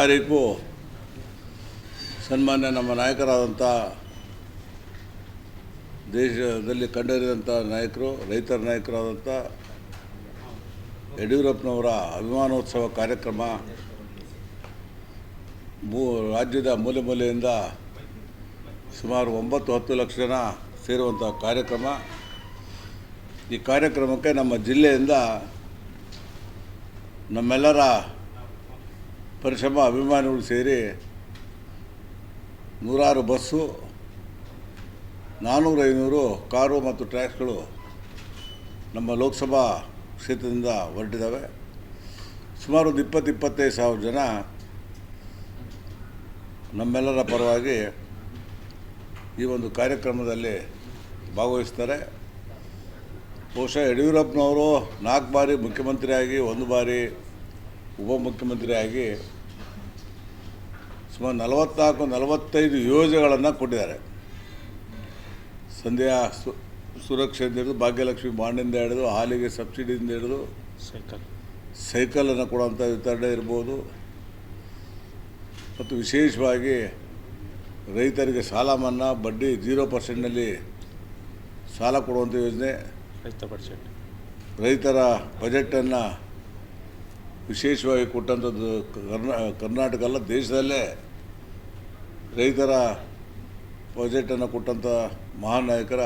ತಾರೀಕು ಸನ್ಮಾನ್ಯ ನಮ್ಮ ನಾಯಕರಾದಂಥ ದೇಶದಲ್ಲಿ ಕಂಡರಿದಂಥ ನಾಯಕರು, ರೈತರ ನಾಯಕರಾದಂಥ ಯಡಿಯೂರಪ್ಪನವರ ಅಭಿಮಾನೋತ್ಸವ ಕಾರ್ಯಕ್ರಮ ರಾಜ್ಯದ ಮೂಲೆ ಮೂಲೆಯಿಂದ ಸುಮಾರು 9-10 ಲಕ್ಷ ಜನ ಸೇರುವಂಥ ಕಾರ್ಯಕ್ರಮ. ಈ ಕಾರ್ಯಕ್ರಮಕ್ಕೆ ನಮ್ಮ ಜಿಲ್ಲೆಯಿಂದ ನಮ್ಮೆಲ್ಲರ ಪರಿಶ್ರಮ ಅಭಿಮಾನಿಗಳು ಸೇರಿ ನೂರಾರು ಬಸ್ಸು, 400-500 ಕಾರು ಮತ್ತು ಟ್ರ್ಯಾಕ್ಸ್ಗಳು ನಮ್ಮ ಲೋಕಸಭಾ ಕ್ಷೇತ್ರದಿಂದ ಹೊರಟಿದ್ದಾವೆ. ಸುಮಾರು 20-25 ಸಾವಿರ ಜನ ನಮ್ಮೆಲ್ಲರ ಪರವಾಗಿ ಈ ಒಂದು ಕಾರ್ಯಕ್ರಮದಲ್ಲಿ ಭಾಗವಹಿಸ್ತಾರೆ. ಬಹುಶಃ ಯಡಿಯೂರಪ್ಪನವರು 4 ಬಾರಿ ಮುಖ್ಯಮಂತ್ರಿಯಾಗಿ, 1 ಬಾರಿ ಉಪಮುಖ್ಯಮಂತ್ರಿಯಾಗಿ ಸುಮಾರು 44-45 ಯೋಜನೆಗಳನ್ನು ಕೊಟ್ಟಿದ್ದಾರೆ. ಸಂಧ್ಯಾ ಸುರಕ್ಷೆಯಿಂದ ಹಿಡಿದು, ಭಾಗ್ಯಲಕ್ಷ್ಮಿ ಬಾಂಡಿಂದ ಹಿಡಿದು, ಹಾಲಿಗೆ ಸಬ್ಸಿಡಿಯಿಂದ ಹಿಡಿದು ಸೈಕಲನ್ನು ಕೊಡುವಂಥ ವಿತರಣೆ ಇರ್ಬೋದು, ಮತ್ತು ವಿಶೇಷವಾಗಿ ರೈತರಿಗೆ ಸಾಲ ಮನ್ನಾ, ಬಡ್ಡಿ 0% ಸಾಲ ಕೊಡುವಂಥ ಯೋಜನೆ, ರೈತರ ಬಜೆಟನ್ನು ವಿಶೇಷವಾಗಿ ಕೊಟ್ಟಂಥದ್ದು. ಕರ್ನಾಟಕ ಅಲ್ಲ, ದೇಶದಲ್ಲೇ ರೈತರ ಬಜೆಟನ್ನು ಕೊಟ್ಟಂಥ ಮಹಾನ್ ನಾಯಕರ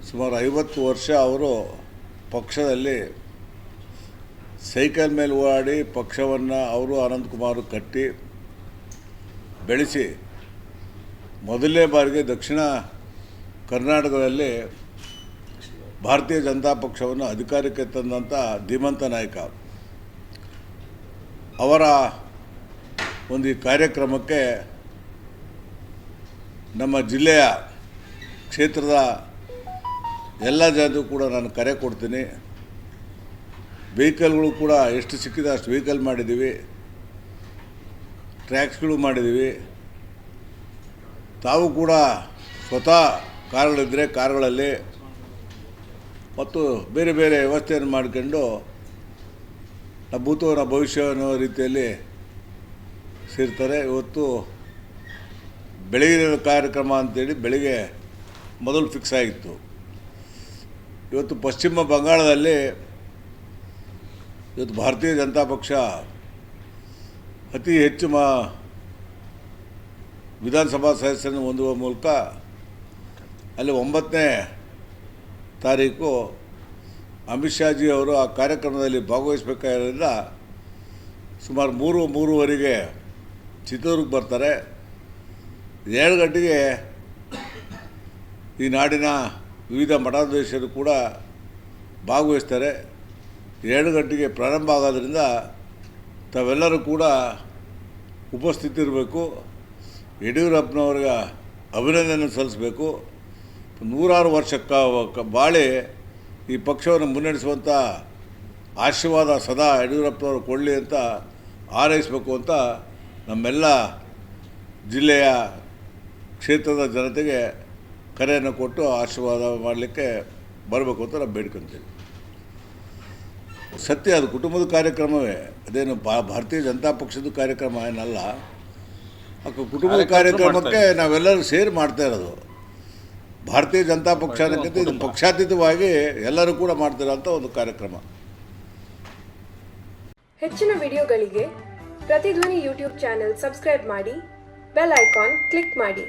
ಸುಮಾರು 50 ವರ್ಷ ಅವರು ಪಕ್ಷದಲ್ಲಿ ಸೈಕಲ್ ಮೇಲೆ ಓಡಾಡಿ ಪಕ್ಷವನ್ನು ಅವರು ಅನಂತಕುಮಾರ್ ಕಟ್ಟಿ ಬೆಳೆಸಿ ಮೊದಲನೇ ಬಾರಿಗೆ ದಕ್ಷಿಣ ಕರ್ನಾಟಕದಲ್ಲಿ ಭಾರತೀಯ ಜನತಾ ಪಕ್ಷವನ್ನು ಅಧಿಕಾರಕ್ಕೆ ತಂದಂಥ ಧೀಮಂತ ನಾಯಕ. ಅವರ ಒಂದು ಈ ಕಾರ್ಯಕ್ರಮಕ್ಕೆ ನಮ್ಮ ಜಿಲ್ಲೆಯ ಕ್ಷೇತ್ರದ ಎಲ್ಲ ಜನರಿಗೂ ಕೂಡ ನಾನು ಕರೆ ಕೊಡ್ತೀನಿ. ವೆಹಿಕಲ್ಗಳು ಕೂಡ ಎಷ್ಟು ಸಿಕ್ಕಿದೆ ಅಷ್ಟು ವೆಹಿಕಲ್ ಮಾಡಿದ್ದೀವಿ, ಟ್ರ್ಯಾಕ್ಸ್ಗಳು ಮಾಡಿದ್ದೀವಿ. ತಾವು ಕೂಡ ಸ್ವತಃ ಕಾರುಗಳಿದ್ದರೆ ಕಾರುಗಳಲ್ಲಿ ಮತ್ತು ಬೇರೆ ಬೇರೆ ವ್ಯವಸ್ಥೆಯನ್ನು ಮಾಡಿಕೊಂಡು ಭೂತವನ ಭವಿಷ್ಯ ಅನ್ನೋ ರೀತಿಯಲ್ಲಿ ಸೇರ್ತಾರೆ. ಇವತ್ತು ಬೆಳಗಿನ ಕಾರ್ಯಕ್ರಮ ಅಂತೇಳಿ ಬೆಳಿಗ್ಗೆ ಮೊದಲು ಫಿಕ್ಸ್ ಆಗಿತ್ತು. ಇವತ್ತು ಪಶ್ಚಿಮ ಬಂಗಾಳದಲ್ಲಿ ಇವತ್ತು ಭಾರತೀಯ ಜನತಾ ಪಕ್ಷ ಅತಿ ಹೆಚ್ಚು ವಿಧಾನಸಭಾ ಸದಸ್ಯರನ್ನು ಹೊಂದುವ ಮೂಲಕ ಅಲ್ಲಿ 9ನೇ ತಾರೀಕು ಅಮಿತ್ ಶಾಜಿ ಅವರು ಆ ಕಾರ್ಯಕ್ರಮದಲ್ಲಿ ಭಾಗವಹಿಸಬೇಕಾಗಿರೋದ್ರಿಂದ ಸುಮಾರು 3-3:30ಗೆ ಚಿತ್ರದುರ್ಗಕ್ಕೆ ಬರ್ತಾರೆ. 7 ಗಂಟೆಗೆ ಈ ನಾಡಿನ ವಿವಿಧ ಮಠಾಧೀಶರು ಕೂಡ ಭಾಗವಹಿಸ್ತಾರೆ. 2 ಗಂಟೆಗೆ ಪ್ರಾರಂಭ ಆಗೋದ್ರಿಂದ ತಾವೆಲ್ಲರೂ ಕೂಡ ಉಪಸ್ಥಿತಿರಬೇಕು. ಯಡಿಯೂರಪ್ಪನವ್ರಿಗೆ ಅಭಿನಂದನೆ ಸಲ್ಲಿಸಬೇಕು. 100 ವರ್ಷ ಬಾಳಿ ಈ ಪಕ್ಷವನ್ನು ಮುನ್ನಡೆಸುವಂಥ ಆಶೀರ್ವಾದ ಸದಾ ಯಡಿಯೂರಪ್ಪನವರು ಕೊಡಲಿ ಅಂತ ಹಾರೈಸಬೇಕು ಅಂತ ನಮ್ಮೆಲ್ಲ ಜಿಲ್ಲೆಯ ಕ್ಷೇತ್ರದ ಜನತೆಗೆ ಕರೆಯನ್ನು ಕೊಟ್ಟು ಆಶೀರ್ವಾದ ಮಾಡಲಿಕ್ಕೆ ಬರಬೇಕು ಅಂತ ನಾವು ಬೇಡ್ಕೊತೀವಿ. ಸತ್ಯ, ಅದು ಕುಟುಂಬದ ಕಾರ್ಯಕ್ರಮವೇ, ಅದೇನು ಭಾರತೀಯ ಜನತಾ ಪಕ್ಷದ ಕಾರ್ಯಕ್ರಮ ಏನಲ್ಲ. ಆ ಕುಟುಂಬದ ಕಾರ್ಯಕ್ರಮಕ್ಕೆ ನಾವೆಲ್ಲರೂ ಸೇರಿ ಮಾಡ್ತಾ ಇರೋದು. ಭಾರತೀಯ ಜನತಾ ಪಕ್ಷ ಅನ್ನೋಕ್ಕಿಂತ ಇದು ಪಕ್ಷಾತೀತವಾಗಿ ಎಲ್ಲರೂ ಕೂಡ ಮಾಡ್ತಿರೋಂಥ ಒಂದು ಕಾರ್ಯಕ್ರಮ. ಹೆಚ್ಚಿನ ವಿಡಿಯೋಗಳಿಗೆ ಪ್ರತಿಧ್ವನಿ ಯೂಟ್ಯೂಬ್ ಚಾನೆಲ್ ಸಬ್ಸ್ಕ್ರೈಬ್ ಮಾಡಿ, ಬೆಲ್ ಐಕಾನ್ ಕ್ಲಿಕ್ ಮಾಡಿ.